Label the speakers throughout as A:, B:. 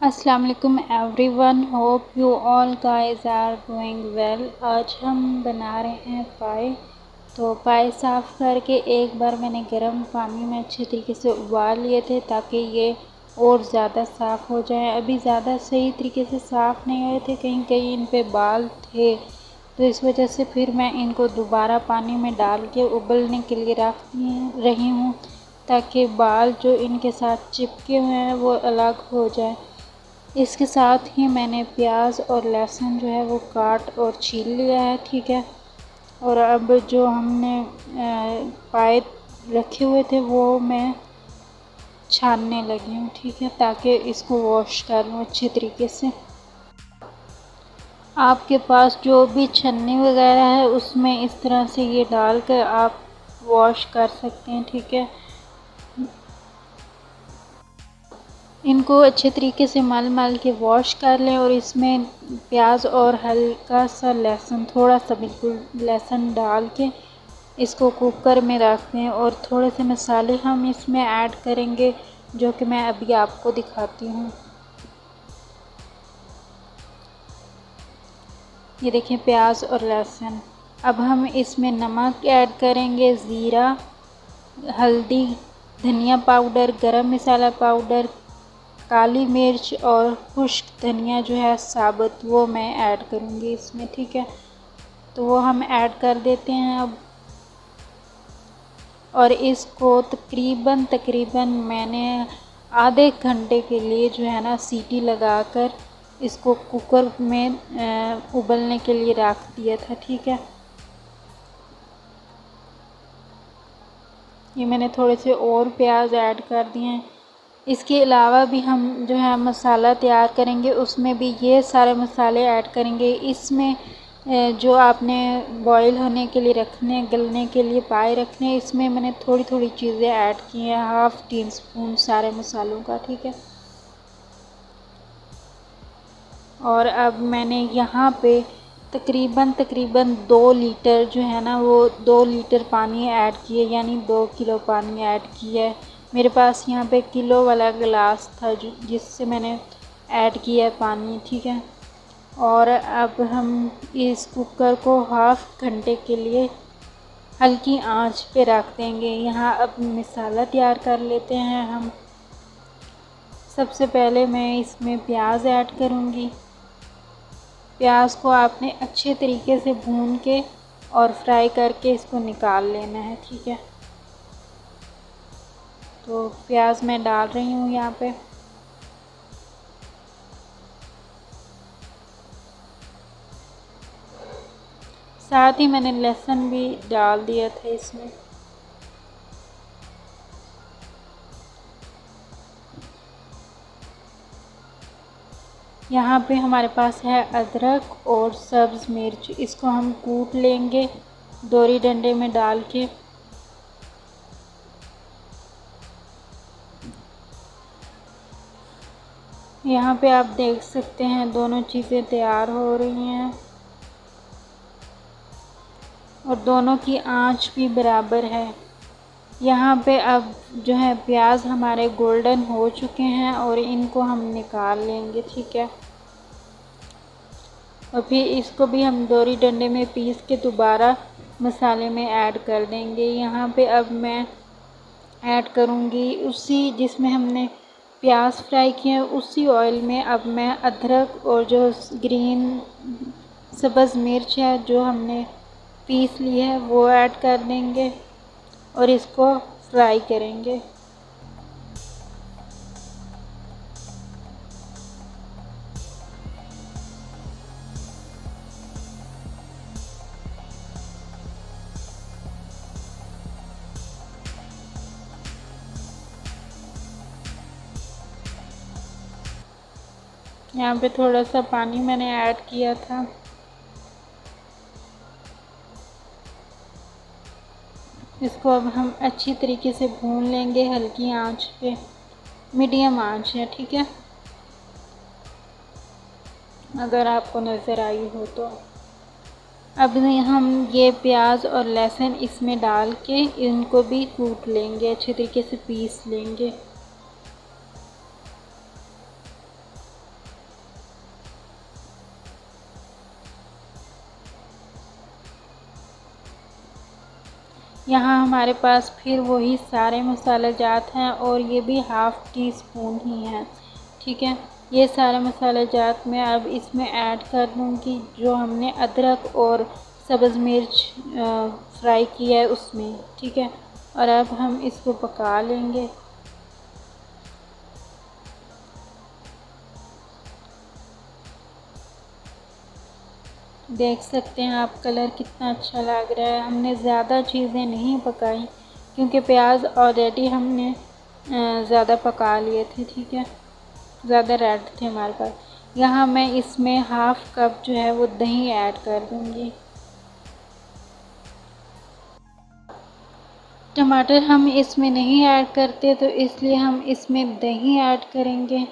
A: अस्सलाम वालेकुम everyone, hope you all guys are doing well. आज हम बना रहे हैं पाए। तो पाए साफ़ करके एक बार मैंने गर्म पानी में अच्छे तरीके से उबाल लिए थे ताकि ये और ज़्यादा साफ़ हो जाए। अभी ज़्यादा सही तरीके से साफ़ नहीं हुए थे, कहीं कहीं इन पे बाल थे, तो इस वजह से फिर मैं इनको दोबारा पानी में डाल के उबलने के लिए रख रही हूँ ताकि बाल जो इनके साथ चिपके हुए हैं वो अलग हो जाए। इसके साथ ही मैंने प्याज और लहसुन जो है वो काट और छील लिया है, ठीक है। और अब जो हमने पाए रखे हुए थे वो मैं छानने लगी हूँ, ठीक है, ताकि इसको वॉश कर लूँ अच्छे तरीके से। आपके पास जो भी छन्नी वगैरह है उसमें इस तरह से ये डाल कर आप वॉश कर सकते हैं, ठीक है। इनको अच्छे तरीके से मल के वॉश कर लें और इसमें प्याज और हल्का सा लहसुन, थोड़ा सा बिल्कुल लहसुन डाल के इसको कुकर में रख दें। और थोड़े से मसाले हम इसमें ऐड करेंगे जो कि मैं अभी आपको दिखाती हूँ। ये देखें, प्याज और लहसुन। अब हम इसमें नमक ऐड करेंगे, ज़ीरा, हल्दी, धनिया पाउडर, गरम मसाला पाउडर, काली मिर्च और खुश्क धनिया जो है साबुत, वो मैं ऐड करूँगी इसमें, ठीक है। तो वो हम ऐड कर देते हैं अब। और इसको तकरीबन मैंने आधे घंटे के लिए जो है ना सीटी लगाकर इसको कुकर में उबलने के लिए रख दिया था, ठीक है। ये मैंने थोड़े से और प्याज ऐड कर दिए हैं। इसके अलावा भी हम जो है मसाला तैयार करेंगे, उसमें भी ये सारे मसाले ऐड करेंगे। इसमें जो आपने बॉईल होने के लिए रखने, गलने के लिए पाए रखने, इसमें मैंने थोड़ी थोड़ी चीज़ें ऐड की हैं, हाफ़ टी स्पून सारे मसालों का, ठीक है। और अब मैंने यहाँ पे तकरीबन 2 लीटर जो है ना वो 2 लीटर पानी ऐड किए, यानी 2 किलो पानी ऐड किया है। मेरे पास यहाँ पे किलो वाला गिलास था जिससे मैंने ऐड किया है पानी, ठीक है। और अब हम इस कुकर को हाफ़ घंटे के लिए हल्की आंच पे रख देंगे। यहाँ अब मसाला तैयार कर लेते हैं हम। सबसे पहले मैं इसमें प्याज ऐड करूँगी। प्याज को आपने अच्छे तरीके से भून के और फ्राई करके इसको निकाल लेना है, ठीक है। तो प्याज मैं डाल रही हूँ यहाँ पे। साथ ही मैंने लहसुन भी डाल दिया था इसमें। यहाँ पे हमारे पास है अदरक और सब्ज़ मिर्च, इसको हम कूट लेंगे दोरी डंडे में डाल के। यहाँ पे आप देख सकते हैं दोनों चीज़ें तैयार हो रही हैं और दोनों की आंच भी बराबर है। यहाँ पे अब जो है प्याज हमारे गोल्डन हो चुके हैं और इनको हम निकाल लेंगे, ठीक है। और फिर इसको भी हम दोरी डंडे में पीस के दोबारा मसाले में ऐड कर देंगे। यहाँ पे अब मैं ऐड करूँगी उसी जिसमें हमने प्याज फ्राई किए हैं उसी ऑयल में अब मैं अदरक और जो ग्रीन सब्ज़ मिर्च है जो हमने पीस ली है वो ऐड कर देंगे और इसको फ्राई करेंगे। यहाँ पे थोड़ा सा पानी मैंने ऐड किया था। इसको अब हम अच्छी तरीके से भून लेंगे हल्की आंच पे, मीडियम आंच है, ठीक है, अगर आपको नज़र आई हो तो। अब हम ये प्याज और लहसुन इसमें डाल के इनको भी कूट लेंगे, अच्छे तरीके से पीस लेंगे। यहाँ हमारे पास फिर वही सारे मसाले जात हैं और ये भी हाफ़ टी स्पून ही हैं, ठीक है। ये सारे मसाले जात मैं अब इसमें ऐड कर दूँगी जो हमने अदरक और सब्ज़ मिर्च फ्राई किया है उसमें, ठीक है। और अब हम इसको पका लेंगे। देख सकते हैं आप कलर कितना अच्छा लग रहा है। हमने ज़्यादा चीज़ें नहीं पकाई क्योंकि प्याज ऑलरेडी हमने ज़्यादा पका लिए थे, ठीक है। ज़्यादा रेड थे हमारे पास। यहाँ मैं इसमें हाफ़ कप जो है वो दही ऐड कर दूँगी। टमाटर हम इसमें नहीं ऐड करते तो इसलिए हम इसमें दही ऐड करेंगे।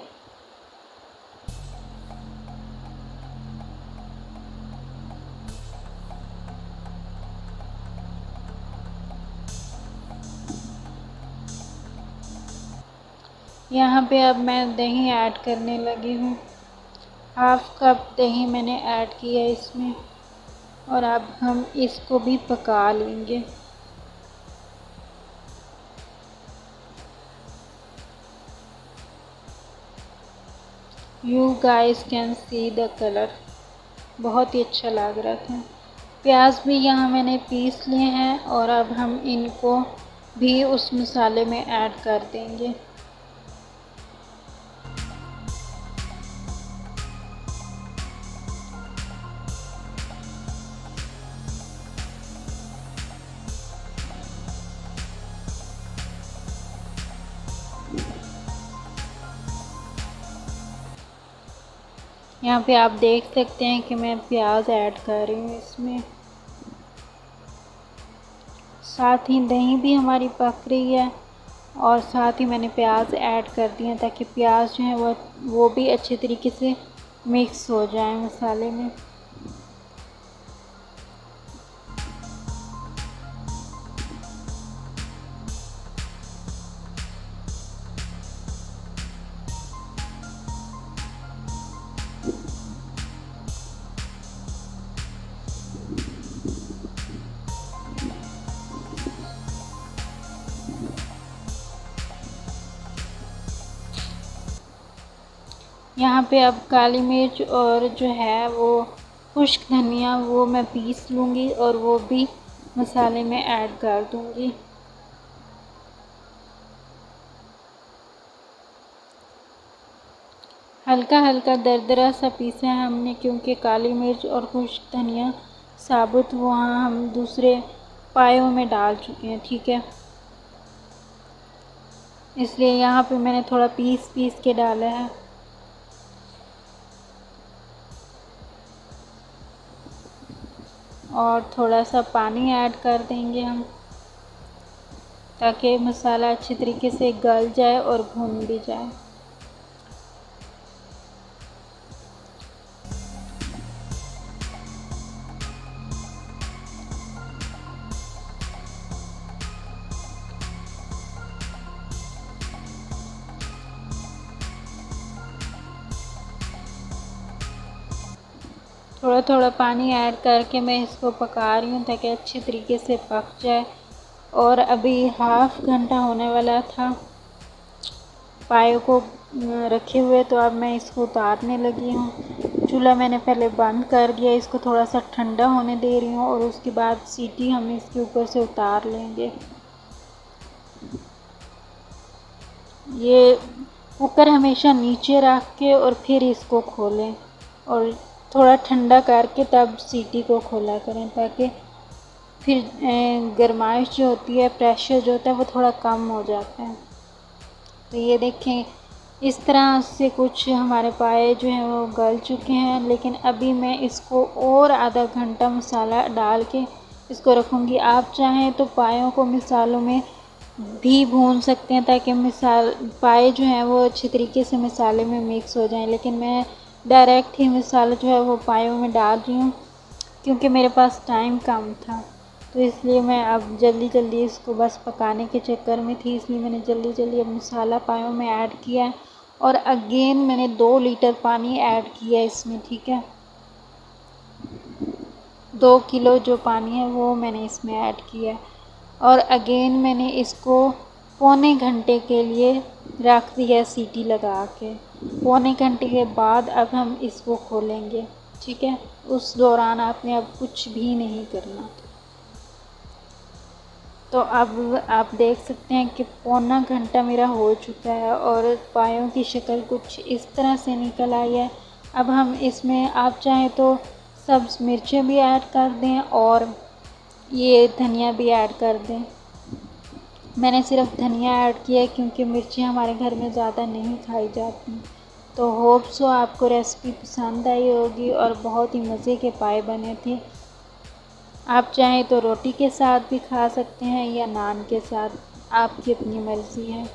A: यहाँ पे अब मैं दही ऐड करने लगी हूँ। हाफ़ कप दही मैंने ऐड किया इसमें और अब हम इसको भी पका लेंगे। You guys can see the color, बहुत ही अच्छा लग रहा था। प्याज भी यहाँ मैंने पीस लिए हैं और अब हम इनको भी उस मसाले में ऐड कर देंगे। यहाँ पे आप देख सकते हैं कि मैं प्याज ऐड कर रही हूँ इसमें। साथ ही दही भी हमारी पक रही है और साथ ही मैंने प्याज ऐड कर दिए ताकि प्याज जो है वो भी अच्छे तरीके से मिक्स हो जाए मसाले में। यहाँ पे अब काली मिर्च और जो है वो खुश्क धनिया वो मैं पीस लूँगी और वो भी मसाले में ऐड कर दूँगी। हल्का हल्का दरदरा सा पीसा है हमने क्योंकि काली मिर्च और खुश्क धनिया साबुत वहाँ हम दूसरे पायों में डाल चुके हैं, ठीक है। इसलिए यहाँ पे मैंने थोड़ा पीस के डाला है। और थोड़ा सा पानी ऐड कर देंगे हम ताकि मसाला अच्छी तरीके से गल जाए और भुन भी जाए। थोड़ा थोड़ा पानी ऐड करके मैं इसको पका रही हूँ ताकि अच्छी तरीके से पक जाए। और अभी हाफ़ घंटा होने वाला था पाए को रखे हुए, तो अब मैं इसको उतारने लगी हूँ। चूल्हा मैंने पहले बंद कर दिया, इसको थोड़ा सा ठंडा होने दे रही हूँ और उसके बाद सीटी हम इसके ऊपर से उतार लेंगे। ये कुकर हमेशा नीचे रख के और फिर इसको खोलें और थोड़ा ठंडा करके तब सीटी को खोला करें ताकि फिर गर्माइश जो होती है, प्रेशर जो होता है वो थोड़ा कम हो जाता है। तो ये देखें इस तरह से कुछ हमारे पाए जो हैं वो गल चुके हैं, लेकिन अभी मैं इसको और आधा घंटा मसाला डाल के इसको रखूँगी। आप चाहें तो पायों को मसालों में भी भून सकते हैं ताकि पाए जो हैं वो अच्छे तरीके से मसाले में मिक्स हो जाएं, लेकिन मैं डायरेक्ट ही मसाला जो है वो पायों में डाल रही हूँ क्योंकि मेरे पास टाइम कम था। तो इसलिए मैं अब जल्दी इसको बस पकाने के चक्कर में थी, इसलिए मैंने जल्दी अब मसाला पायों में ऐड किया है और अगेन मैंने 2 लीटर पानी ऐड किया इसमें, ठीक है। 2 किलो जो पानी है वो मैंने इसमें ऐड किया है और अगेन मैंने इसको पौने घंटे के लिए रख दिया सीटी लगा के। पौने घंटे के बाद अब हम इसको खोलेंगे, ठीक है। उस दौरान आपने अब कुछ भी नहीं करना। तो अब आप देख सकते हैं कि पौना घंटा मेरा हो चुका है और पायों की शक्ल कुछ इस तरह से निकल आई है। अब हम इसमें आप चाहें तो सब्ज़ मिर्चें भी ऐड कर दें और ये धनिया भी ऐड कर दें। मैंने सिर्फ धनिया ऐड किया है क्योंकि मिर्चें हमारे घर में ज़्यादा नहीं खाई जाती। तो होप सो आपको रेसिपी पसंद आई होगी और बहुत ही मज़े के पाए बने थे। आप चाहें तो रोटी के साथ भी खा सकते हैं या नान के साथ, आपकी अपनी मर्ज़ी है।